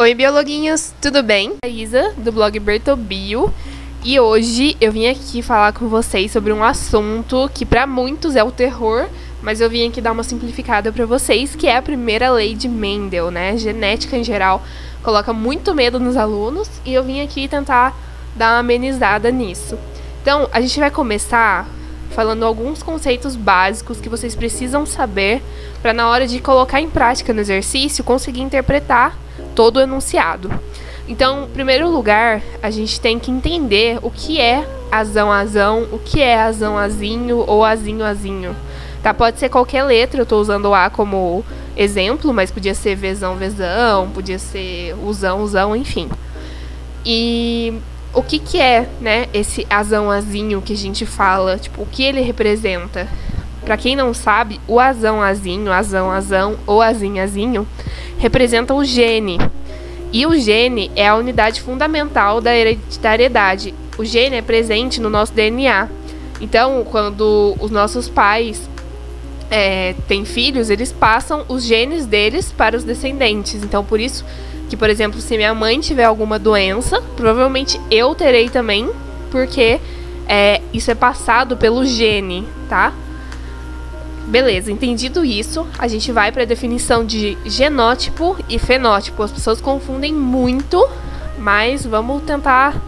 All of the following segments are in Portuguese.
Oi, biologuinhos, tudo bem? A Isa, do blog Bertobio, e hoje eu vim aqui falar com vocês sobre um assunto que para muitos é o terror, mas eu vim aqui dar uma simplificada para vocês, que é a primeira lei de Mendel, né? Genética em geral coloca muito medo nos alunos e eu vim aqui tentar dar uma amenizada nisso. Então, a gente vai começar falando alguns conceitos básicos que vocês precisam saber para na hora de colocar em prática no exercício conseguir interpretar todo o enunciado. Então, em primeiro lugar, a gente tem que entender o que é azão-azão, o que é azão-azinho ou azinho-azinho. Tá? Pode ser qualquer letra, eu estou usando o A como exemplo, mas podia ser vezão-vezão, podia ser usão-usão, enfim. E o que é, né, esse azão-azinho que a gente fala? Tipo, o que ele representa? Para quem não sabe, o azão-azinho, azão-azão ou azinho-azinho representa o gene. E o gene é a unidade fundamental da hereditariedade. O gene é presente no nosso DNA. Então, quando os nossos pais têm filhos, eles passam os genes deles para os descendentes. Então, por isso que, por exemplo, se minha mãe tiver alguma doença, provavelmente eu terei também, porque isso é passado pelo gene, tá? Beleza, entendido isso, a gente vai para a definição de genótipo e fenótipo. As pessoas confundem muito, mas vamos tentar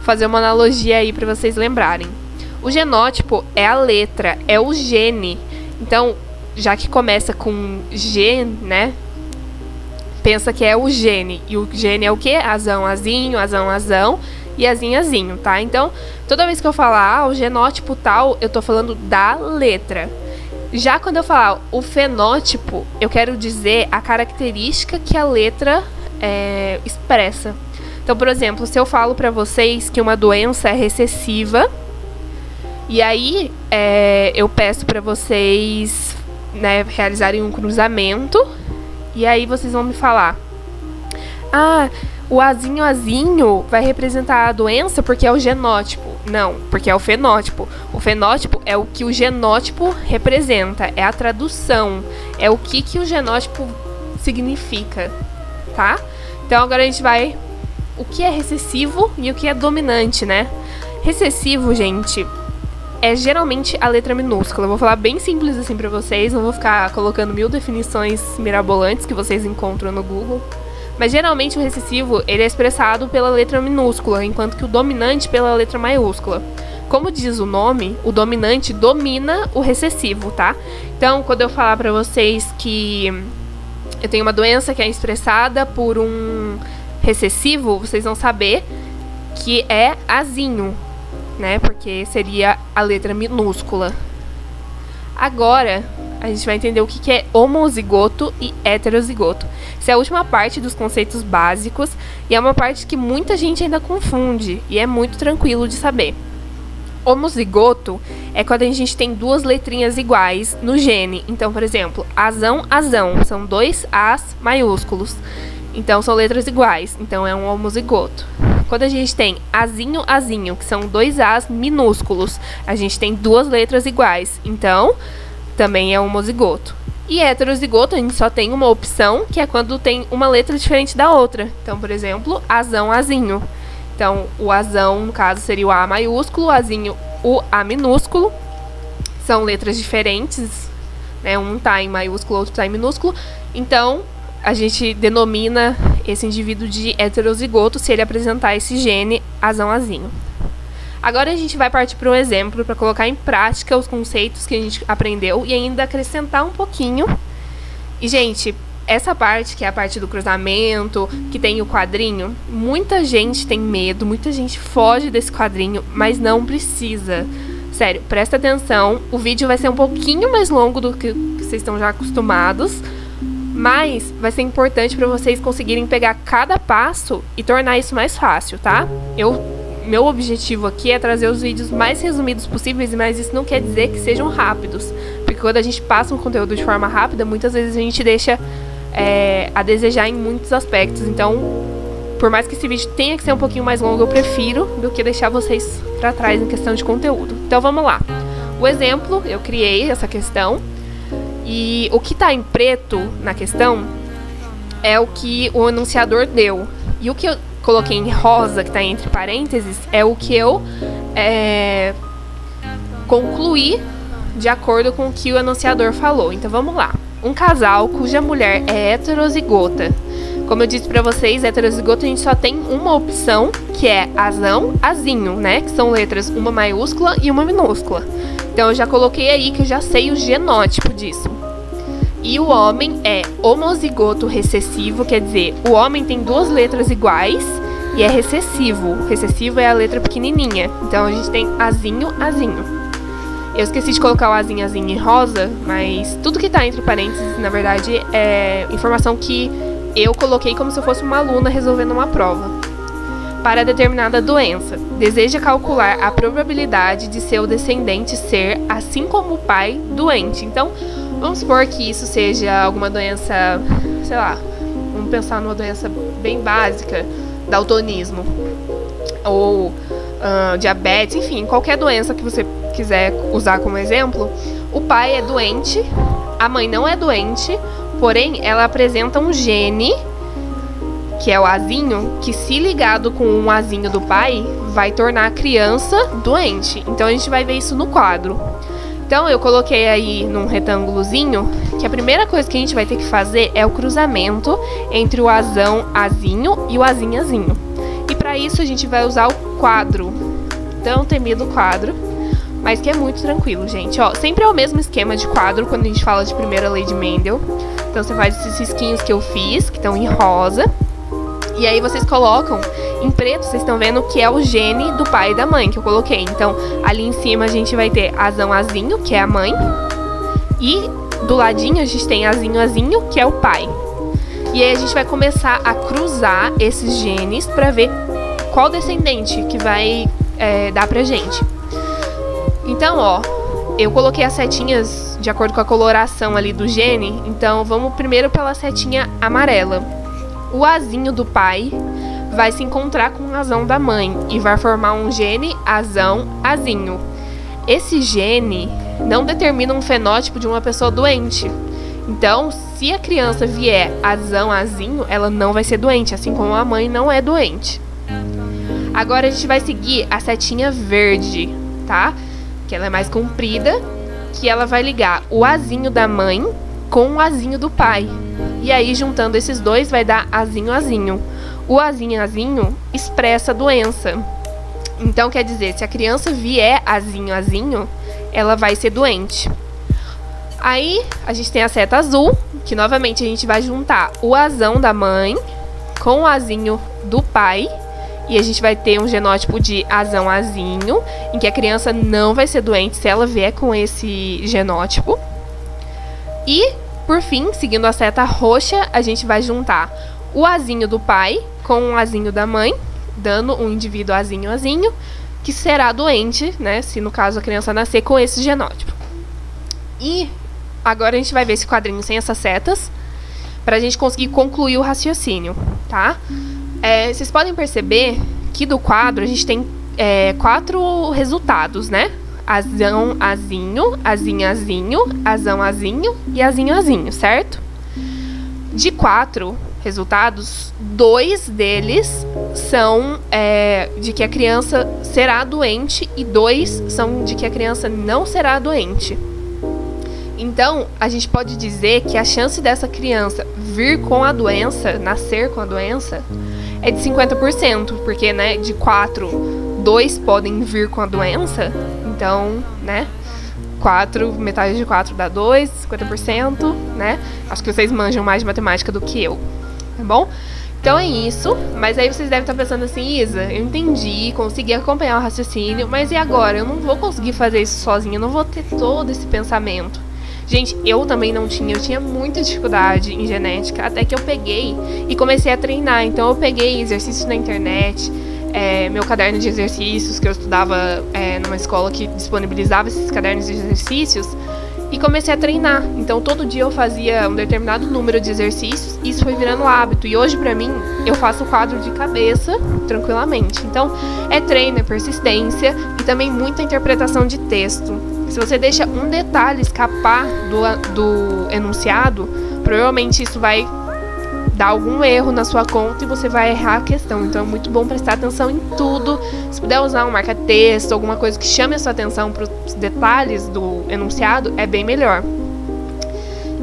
fazer uma analogia aí para vocês lembrarem. O genótipo é a letra, é o gene. Então, já que começa com G, né? Pensa que é o gene. E o gene é o quê? Azão, azinho, azão, azão e azinho, azinho, tá? Então, toda vez que eu falar o genótipo tal, eu tô falando da letra. Já quando eu falar o fenótipo, eu quero dizer a característica que a letra expressa. Então, por exemplo, se eu falo para vocês que uma doença é recessiva, e aí eu peço para vocês, né, realizarem um cruzamento, e aí vocês vão me falar: ah, o azinho vai representar a doença porque é o genótipo. Não, porque é o fenótipo. O fenótipo é o que o genótipo representa, é a tradução, é o que o genótipo significa, tá? Então agora a gente vai o que é recessivo e o que é dominante, né? Recessivo, gente, é geralmente a letra minúscula. Eu vou falar bem simples assim pra vocês, não vou ficar colocando 1000 definições mirabolantes que vocês encontram no Google. Mas geralmente o recessivo ele é expressado pela letra minúscula, enquanto que o dominante pela letra maiúscula. Como diz o nome, o dominante domina o recessivo, tá? Então, quando eu falar pra vocês que eu tenho uma doença que é expressada por um recessivo, vocês vão saber que é azinho, né? Porque seria a letra minúscula. Agora, a gente vai entender o que é homozigoto e heterozigoto. Essa é a última parte dos conceitos básicos e é uma parte que muita gente ainda confunde e é muito tranquilo de saber. Homozigoto é quando a gente tem duas letrinhas iguais no gene. Então, por exemplo, azão, azão, são dois As maiúsculos. Então, são letras iguais. Então, é um homozigoto. Quando a gente tem azinho, azinho, que são dois As minúsculos, a gente tem duas letras iguais. Então, também é homozigoto. E heterozigoto, a gente só tem uma opção, que é quando tem uma letra diferente da outra. Então, por exemplo, azão, azinho. Então, o azão, no caso, seria o A maiúsculo, o azinho, o A minúsculo. São letras diferentes, né? Um tá em maiúsculo, outro tá em minúsculo. Então, a gente denomina esse indivíduo de heterozigoto se ele apresentar esse gene azão-azinho. Agora a gente vai partir para um exemplo para colocar em prática os conceitos que a gente aprendeu e ainda acrescentar um pouquinho. E, gente, essa parte, que é a parte do cruzamento, que tem o quadrinho, muita gente tem medo, muita gente foge desse quadrinho, mas não precisa. Sério, presta atenção, o vídeo vai ser um pouquinho mais longo do que vocês estão já acostumados, mas vai ser importante para vocês conseguirem pegar cada passo e tornar isso mais fácil, tá? Meu objetivo aqui é trazer os vídeos mais resumidos possíveis, mas isso não quer dizer que sejam rápidos. Porque quando a gente passa um conteúdo de forma rápida, muitas vezes a gente deixa a desejar em muitos aspectos. Então, por mais que esse vídeo tenha que ser um pouquinho mais longo, eu prefiro do que deixar vocês para trás em questão de conteúdo. Então, vamos lá. O exemplo, eu criei essa questão. E o que está em preto na questão é o que o enunciador deu. E o que eu coloquei em rosa, que está entre parênteses, é o que eu concluí de acordo com o que o enunciador falou. Então vamos lá. Um casal cuja mulher é heterozigota. Como eu disse pra vocês, heterozigota a gente só tem uma opção, que é azão, azinho, né? Que são letras, uma maiúscula e uma minúscula. Então eu já coloquei aí que eu já sei o genótipo disso. E o homem é homozigoto recessivo, quer dizer, o homem tem duas letras iguais e é recessivo. Recessivo é a letra pequenininha. Então a gente tem azinho, azinho. Eu esqueci de colocar o azinho, azinho em rosa, mas tudo que tá entre parênteses, na verdade, é informação que eu coloquei como se eu fosse uma aluna resolvendo uma prova. Para determinada doença, deseja calcular a probabilidade de seu descendente ser, assim como o pai, doente. Então, vamos supor que isso seja alguma doença, sei lá, vamos pensar numa doença bem básica, daltonismo, ou diabetes, enfim, qualquer doença que você quiser usar como exemplo. O pai é doente, a mãe não é doente, porém ela apresenta um gene, que é o azinho, que se ligado com um azinho do pai, vai tornar a criança doente. Então a gente vai ver isso no quadro. Então eu coloquei aí num retângulozinho que a primeira coisa que a gente vai ter que fazer é o cruzamento entre o azão, azinho e o azinho, azinho. E para isso a gente vai usar o quadro, tão temido quadro, mas que é muito tranquilo, gente. Ó, sempre é o mesmo esquema de quadro quando a gente fala de primeira lei de Mendel. Então você faz esses risquinhos que eu fiz, que estão em rosa. E aí vocês colocam em preto, vocês estão vendo que é o gene do pai e da mãe que eu coloquei. Então ali em cima a gente vai ter azão, azinho, que é a mãe. E do ladinho a gente tem azinho, azinho, que é o pai. E aí a gente vai começar a cruzar esses genes para ver qual descendente que vai dar pra gente. Então, ó, eu coloquei as setinhas de acordo com a coloração ali do gene. Então, vamos primeiro pela setinha amarela. O azinho do pai vai se encontrar com o azão da mãe e vai formar um gene azão, azinho. Esse gene não determina um fenótipo de uma pessoa doente. Então, se a criança vier azão, azinho, ela não vai ser doente, assim como a mãe não é doente. Agora a gente vai seguir a setinha verde, tá? Que ela é mais comprida, que ela vai ligar o azinho da mãe com o azinho do pai. E aí, juntando esses dois, vai dar azinho, azinho. O azinho, azinho expressa a doença. Então, quer dizer, se a criança vier azinho, azinho, ela vai ser doente. Aí, a gente tem a seta azul, que novamente a gente vai juntar o azão da mãe com o azinho do pai. E a gente vai ter um genótipo de azão, azinho, em que a criança não vai ser doente se ela vier com esse genótipo. E, por fim, seguindo a seta roxa, a gente vai juntar o azinho do pai com o azinho da mãe, dando um indivíduo azinho, azinho, que será doente, né, se no caso a criança nascer com esse genótipo. E agora a gente vai ver esse quadrinho sem essas setas, para a gente conseguir concluir o raciocínio, tá? Vocês podem perceber que do quadro a gente tem 4 resultados, né? Azão, azinho, azinho, azinho, azão, azinho e azinho, azinho, certo? De 4 resultados, 2 deles são de que a criança será doente e 2 são de que a criança não será doente. Então, a gente pode dizer que a chance dessa criança vir com a doença, nascer com a doença, é de 50%, porque, né, de 4, 2 podem vir com a doença. Então, né, 4, metade de 4 dá 2, 50%, né? Acho que vocês manjam mais de matemática do que eu, tá bom? Então é isso, mas aí vocês devem estar pensando assim, Isa, eu entendi, consegui acompanhar o raciocínio, mas e agora? Eu não vou conseguir fazer isso sozinha, eu não vou ter todo esse pensamento. Gente, eu também não tinha, eu tinha muita dificuldade em genética, até que eu peguei e comecei a treinar. Então eu peguei exercícios na internet, meu caderno de exercícios, que eu estudava numa escola que disponibilizava esses cadernos de exercícios, e comecei a treinar. Então todo dia eu fazia um determinado número de exercícios, e isso foi virando hábito. E hoje, pra mim, eu faço o quadro de cabeça tranquilamente. Então é treino, é persistência e também muita interpretação de texto. Se você deixa um detalhe escapar do enunciado, provavelmente isso vai dar algum erro na sua conta e você vai errar a questão. Então é muito bom prestar atenção em tudo. Se puder usar um marca-texto, alguma coisa que chame a sua atenção para os detalhes do enunciado, é bem melhor.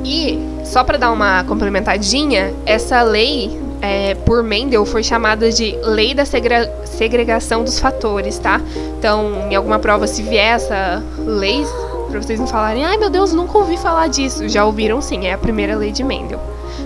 E só para dar uma complementadinha, essa lei por Mendel foi chamada de Lei da Segregação dos Fatores, tá? Então, em alguma prova, se vier essa lei, para vocês não falarem, ai meu Deus, nunca ouvi falar disso. Já ouviram sim, é a primeira lei de Mendel.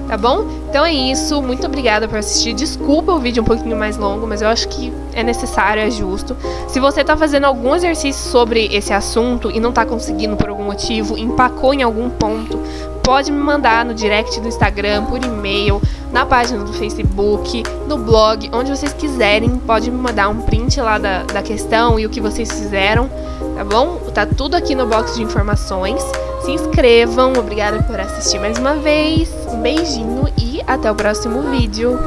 Tá bom? Então é isso, muito obrigada por assistir. Desculpa o vídeo um pouquinho mais longo, mas eu acho que é necessário, é justo. Se você tá fazendo algum exercício sobre esse assunto e não tá conseguindo por algum motivo, empacou em algum ponto, pode me mandar no direct do Instagram, por e-mail, na página do Facebook, no blog, onde vocês quiserem. Pode me mandar um print lá da questão e o que vocês fizeram, tá bom? Tá tudo aqui no box de informações. Se inscrevam, obrigada por assistir mais uma vez. Um beijinho e até o próximo vídeo.